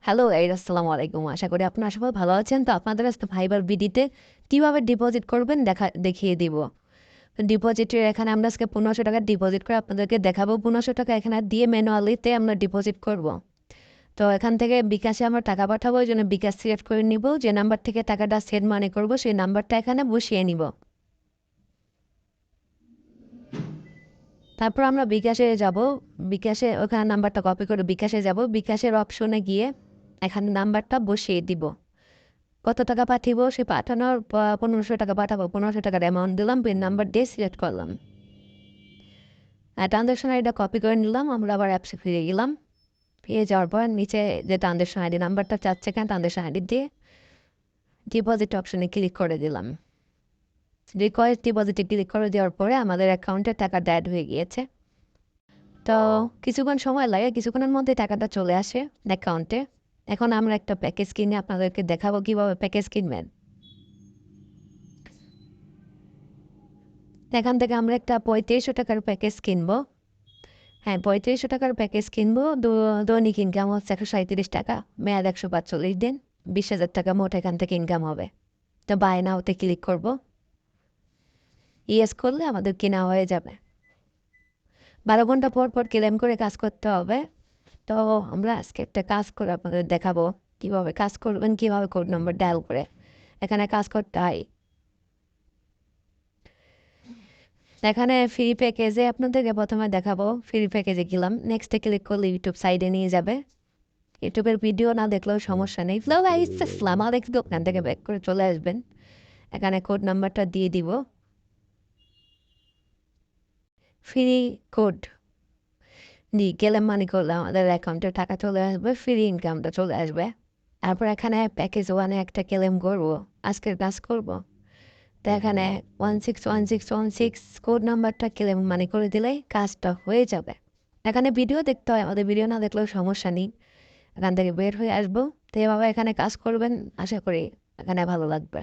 Hello guys, আসসালামু আলাইকুম। আশা করি আপনারা সবাই ভালো আছেন। তো আপনাদের আজকে ফাইবার বিডিতে কিভাবে ডিপোজিট করবেন দেখিয়ে দিব। ডিপোজিটের এখানে আমরা আজকে 1500 টাকা ডিপোজিট করে আপনাদেরকে দেখাবো। 1500 টাকা এখানে দিয়ে ম্যানুয়ালিতে আমরা ডিপোজিট করব। তো এখান থেকে বিকাশে আমরা টাকা পাঠাবো, ওই জন্য বিকাশ সিলেক্ট করে নিব। যে নাম্বার থেকে টাকাটা সেন্ড মানি করব সেই নাম্বারটা এখানে বসিয়ে নিব। তারপর আমরা বিকাশে যাব। বিকাশে ওখানে নাম্বারটা কপি করে বিকাশে যাব। বিকাশের অপশনে গিয়ে এখানে নাম্বারটা বসিয়ে দিব। কত টাকা পাঠিব সে পাঠানোর 1500 টাকা পাঠাবো। 1500 টাকার অ্যামাউন্ট দিলাম, পিন নাম্বার দিয়ে সিলেক্ট করলাম। ট্রানজ্যাকশন আইডিটা কপি করে নিলাম। আমরা আবার অ্যাপসে ফিরে গেলাম। ফিরে যাওয়ার পর নিচে যে ট্রানজ্যাকশন আইডি নাম্বারটা চাচ্ছে কেন, ট্রানজ্যাকশন আইডি দিয়ে ডিপোজিট অপশনে ক্লিক করে দিলাম। রিকোয়েস্ট ডিপোজিটে ক্লিক করে দেওয়ার পরে আমাদের অ্যাকাউন্টে টাকা অ্যাড হয়ে গিয়েছে। তো কিছুক্ষণ সময় লাগে, কিছুক্ষণের মধ্যে টাকাটা চলে আসে অ্যাকাউন্টে। এখন আমরা একটা প্যাকেজ কিনে আপনাদেরকে দেখাবো কীভাবে প্যাকেজ কিনবেন। এখান থেকে আমরা একটা 3500 টাকার প্যাকেজ কিনবো। হ্যাঁ, 3500 টাকার প্যাকেজ কিনবো। দৈনিক ইনকাম হচ্ছে 137 টাকা, মেয়াদ 145 দিন, 20,000 টাকা মোট এখান থেকে ইনকাম হবে। তো বাই নাওতে ক্লিক করব। ইয়েস করলে আমাদের কেনা হয়ে যাবে। 12 ঘন্টা পর পর ক্লেম করে কাজ করতে হবে। তো আমরা আজকে একটা কাজ করে আপনাদের দেখাবো কীভাবে কাজ করবেন, কীভাবে কোড নম্বর ডায়াল করে এখানে কাজ করতে হয়। এখানে ফ্রি প্যাকেজে আপনাদেরকে প্রথমে দেখাবো। ফ্রি প্যাকেজে গেলাম, নেক্সটে ক্লিক করলে ইউটিউব সাইডে নিয়ে যাবে। ইউটিউবের ভিডিও না দেখলেও সমস্যা নেই, ফ্লো আসসালাম আলাইকুম, ওখান থেকে ব্যাক করে চলে আসবেন। এখানে কোড নাম্বারটা দিয়ে দিব। ফ্রি কোড দিয়ে গেলাম মানি করলে আমাদের অ্যাকাউন্টে টাকা চলে আসবে, ফ্রি ইনকামটা চলে আসবে। তারপর এখানে প্যাকেজ ওয়ানে একটা ক্লেম করবো, আজকের কাজ করব। তো এখানে 161616 কোড নাম্বারটা ক্লেম মানি করে দিলেই কাজটা হয়ে যাবে। এখানে ভিডিও দেখতে হয়, আমাদের ভিডিও না দেখলেও সমস্যা নেই, এখান থেকে বের হয়ে আসবো। তো এভাবে এখানে কাজ করবেন, আশা করি এখানে ভালো লাগবে।